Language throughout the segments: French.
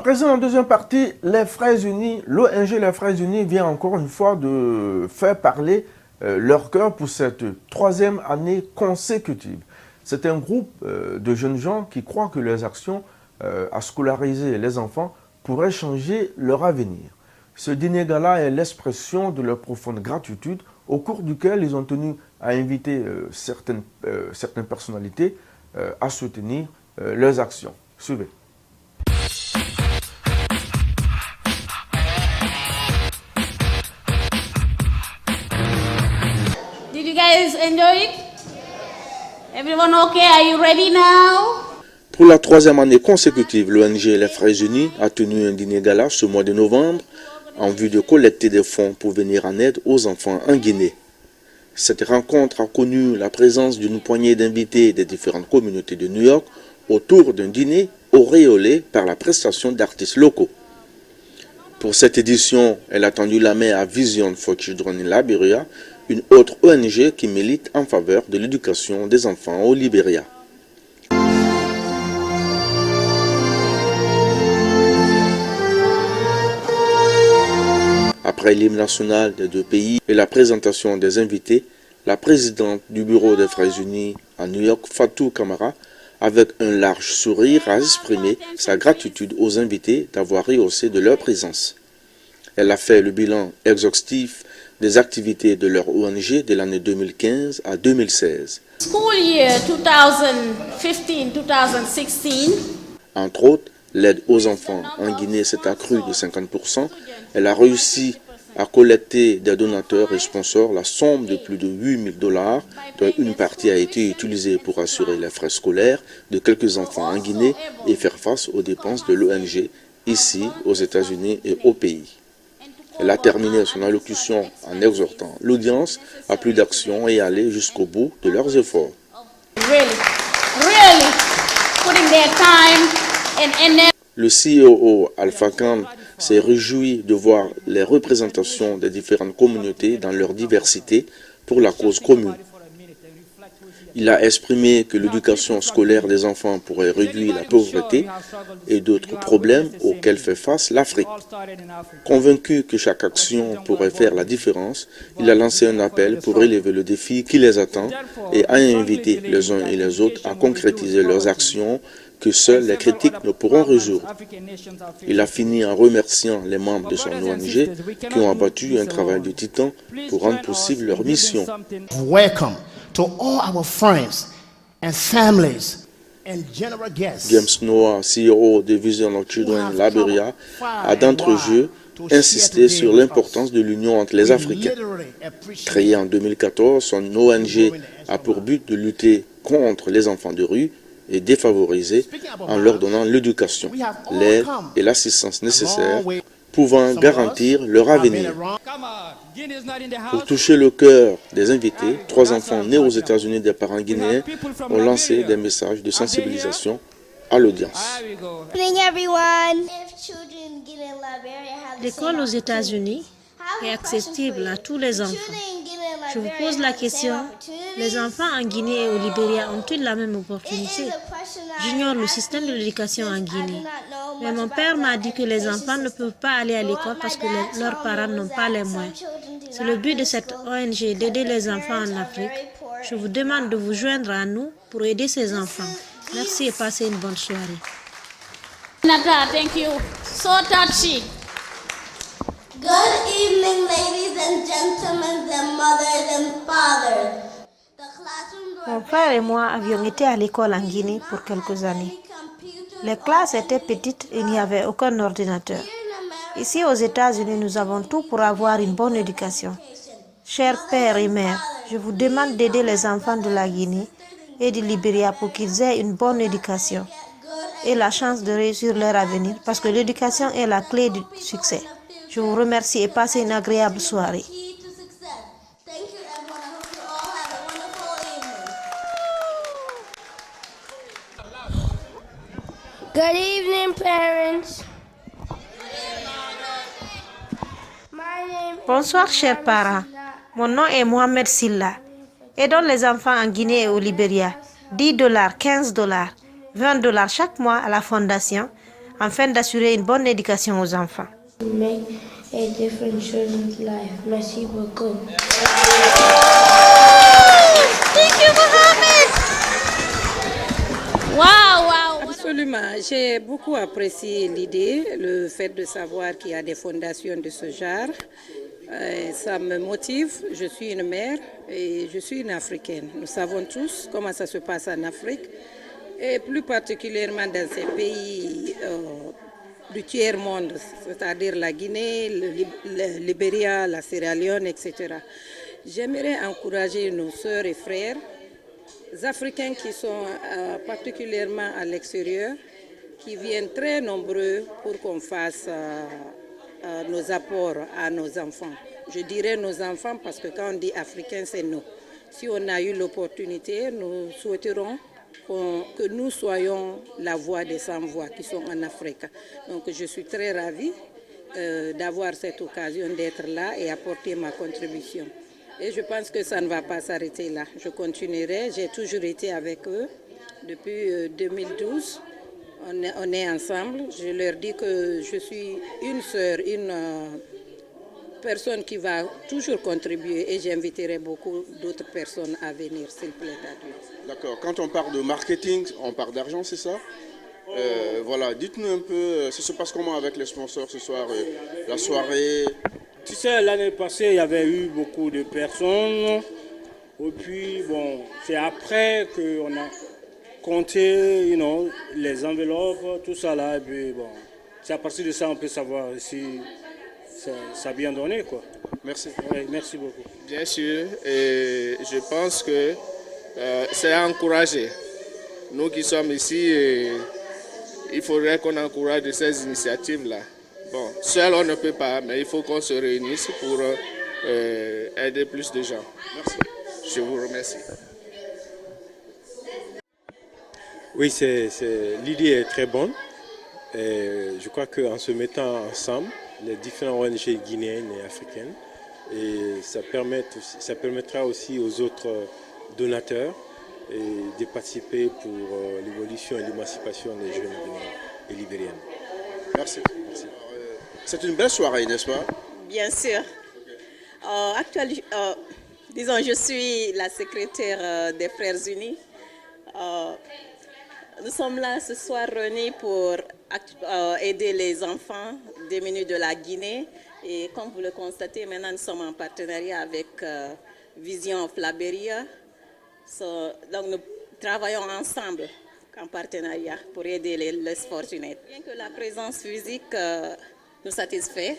présent, en deuxième partie, les Frères Unis, l'ONG Les Frères Unis vient encore une fois de faire parler leur cœur pour cette troisième année consécutive. C'est un groupe de jeunes gens qui croient que leurs actions à scolariser les enfants pourraient changer leur avenir. Ce dîner-gala est l'expression de leur profonde gratitude, au cours duquel ils ont tenu à inviter certaines personnalités à soutenir leurs actions. Suivez. Did you guys enjoy it? Everyone okay? Are you ready now? Pour la troisième année consécutive, l'ONG Les Frères Unis a tenu un dîner-gala ce mois de novembre en vue de collecter des fonds pour venir en aide aux enfants en Guinée. Cette rencontre a connu la présence d'une poignée d'invités des différentes communautés de New York autour d'un dîner auréolé par la prestation d'artistes locaux. Pour cette édition, elle a tendu la main à Vision for Children in Liberia, une autre ONG qui milite en faveur de l'éducation des enfants au Libéria. Après l'hymne national des deux pays et la présentation des invités, la présidente du bureau des Frères Unis à New York, Fatou Camara, avec un large sourire, a exprimé sa gratitude aux invités d'avoir rehaussé de leur présence. Elle a fait le bilan exhaustif des activités de leur ONG de l'année 2015 à 2016. School year 2015-2016. Entre autres, l'aide aux enfants en Guinée s'est accrue de 50%. Elle a réussi à collecter des donateurs et sponsors la somme de plus de $8 000, dont une partie a été utilisée pour assurer les frais scolaires de quelques enfants en Guinée et faire face aux dépenses de l'ONG ici, aux États-Unis et au pays. Elle a terminé son allocution en exhortant l'audience à plus d'action et à aller jusqu'au bout de leurs efforts. Le CEO Alpha Khan s'est réjoui de voir les représentations des différentes communautés dans leur diversité pour la cause commune. Il a exprimé que l'éducation scolaire des enfants pourrait réduire la pauvreté et d'autres problèmes auxquels fait face l'Afrique. Convaincu que chaque action pourrait faire la différence, il a lancé un appel pour relever le défi qui les attend et a invité les uns et les autres à concrétiser leurs actions que seuls les critiques ne pourront résoudre. Il a fini en remerciant les membres de son ONG qui ont abattu un travail de titan pour rendre possible leur mission. Welcome to all our friends and families and general guests. James Noah, CEO de Vision of Children in Liberia, a d'entre-jeux insisté sur l'importance de l'union entre les Africains. Créé en 2014, son ONG a pour but de lutter contre les enfants de rue et défavorisés en leur donnant l'éducation, l'aide et l'assistance nécessaires pouvant garantir leur avenir. Pour toucher le cœur des invités, 3 enfants nés aux États-Unis des parents guinéens ont lancé des messages de sensibilisation à l'audience. L'école aux États-Unis est accessible à tous les enfants. Je vous pose la question, les enfants en Guinée et au Libéria ont-ils la même opportunité? J'ignore le système de l'éducation en Guinée. Mais mon père m'a dit que les enfants ne peuvent pas aller à l'école parce que leurs parents n'ont pas les moyens. C'est le but de cette ONG d'aider les enfants en Afrique. Je vous demande de vous joindre à nous pour aider ces enfants. Merci et passez une bonne soirée. Nata, thank you. So touchy. Good evening, ladies and gentlemen, and mothers and fathers. Mon frère et moi avions été à l'école en Guinée pour quelques années. Les classes étaient petites et il n'y avait aucun ordinateur. Ici aux États-Unis, nous avons tout pour avoir une bonne éducation. Chers pères et mères, je vous demande d'aider les enfants de la Guinée et du Libéria pour qu'ils aient une bonne éducation et la chance de réussir leur avenir parce que l'éducation est la clé du succès. Je vous remercie et passez une agréable soirée. Good evening, parents. Bonsoir, chers parents. Mon nom est Mohamed Silla. Aidons les enfants en Guinée et au Libéria. $10, $15, $20 chaque mois à la fondation afin d'assurer une bonne éducation aux enfants. Make a difference in children's life. Merci beaucoup. Thank you, Mohamed. Wow. Absolument. J'ai beaucoup apprécié l'idée, le fait de savoir qu'il y a des fondations de ce genre. Ça me motive. Je suis une mère et je suis une Africaine. Nous savons tous comment ça se passe en Afrique et plus particulièrement dans ces pays du tiers-monde, c'est-à-dire la Guinée, le Libéria, la Sierra Leone, etc. J'aimerais encourager nos sœurs et frères africains qui sont particulièrement à l'extérieur, qui viennent très nombreux pour qu'on fasse nos apports à nos enfants. Je dirais nos enfants parce que quand on dit africains, c'est nous. Si on a eu l'opportunité, nous souhaiterons que nous soyons la voix des sans-voix qui sont en Afrique. Donc je suis très ravie d'avoir cette occasion d'être là et apporter ma contribution. Et je pense que ça ne va pas s'arrêter là. Je continuerai, j'ai toujours été avec eux depuis 2012. On est ensemble. Je leur dis que je suis une sœur, une personne qui va toujours contribuer et j'inviterai beaucoup d'autres personnes à venir, s'il plaît à Dieu. D'accord. Quand on parle de marketing, on parle d'argent, c'est ça? Voilà, dites-nous un peu, ça se passe comment avec les sponsors ce soir, la soirée? Tu sais, l'année passée, il y avait eu beaucoup de personnes. Et puis, bon, c'est après qu'on a compté, les enveloppes, tout ça là. Et puis, bon, c'est à partir de ça qu'on peut savoir si ça a bien donné, quoi. Merci. Oui, merci beaucoup. Bien sûr, et je pense que c'est à encourager. Nous qui sommes ici, il faudrait qu'on encourage ces initiatives-là. Bon, seul on ne peut pas, mais il faut qu'on se réunisse pour aider plus de gens. Merci. Je vous remercie. Oui, l'idée est très bonne. Et je crois qu'en se mettant ensemble, les différentes ONG guinéennes et africaines, et ça permettra aussi aux autres donateurs de participer pour l'évolution et l'émancipation des jeunes guinéens et libériennes. Merci. C'est une belle soirée, n'est-ce pas? Bien sûr. Actuellement, disons, je suis la secrétaire des Frères Unis. Nous sommes là ce soir réunis pour aider les enfants démunis de la Guinée. Et comme vous le constatez, maintenant nous sommes en partenariat avec Vision of Liberia. Donc nous travaillons ensemble en partenariat pour aider les less fortunate. Bien que la présence physique nous satisfait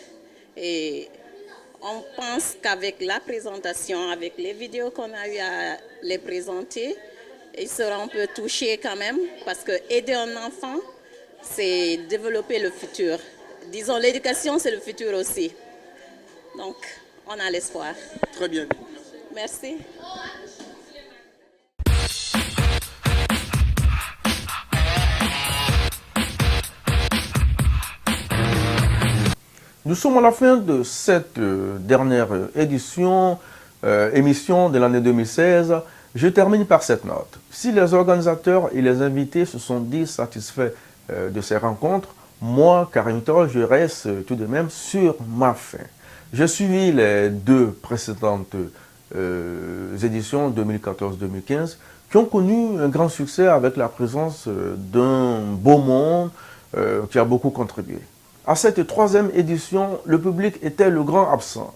et on pense qu'avec la présentation, avec les vidéos qu'on a eu à les présenter, ils seront un peu touchés quand même parce que aider un enfant, c'est développer le futur. Disons, l'éducation, c'est le futur aussi. Donc, on a l'espoir. Très bien. Merci. Nous sommes à la fin de cette dernière émission de l'année 2016. Je termine par cette note. Si les organisateurs et les invités se sont dit satisfaits de ces rencontres, moi, Karim Toro, je reste tout de même sur ma faim. J'ai suivi les deux précédentes éditions 2014-2015 qui ont connu un grand succès avec la présence d'un beau monde qui a beaucoup contribué. À cette troisième édition, le public était le grand absent.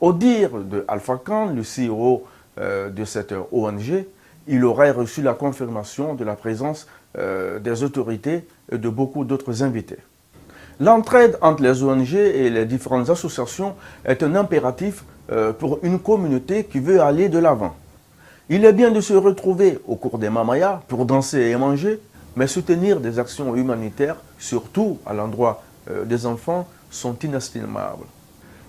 Au dire de Alpha Khan, le CEO de cette ONG, il aurait reçu la confirmation de la présence des autorités et de beaucoup d'autres invités. L'entraide entre les ONG et les différentes associations est un impératif pour une communauté qui veut aller de l'avant. Il est bien de se retrouver au cours des Mamaya pour danser et manger, mais soutenir des actions humanitaires, surtout à l'endroit des enfants, sont inestimables.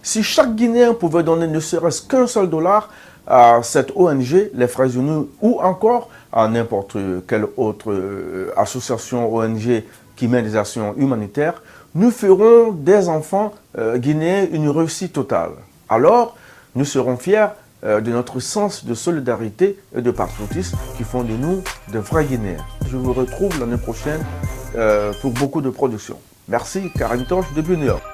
Si chaque Guinéen pouvait donner ne serait-ce qu'un seul dollar à cette ONG, les Frères Unis, ou encore à n'importe quelle autre association ONG qui mène des actions humanitaires, nous ferons des enfants guinéens une réussite totale. Alors, nous serons fiers de notre sens de solidarité et de patriotisme qui font de nous de vrais Guinéens. Je vous retrouve l'année prochaine pour beaucoup de productions. Merci, Karim Tosh depuis New York.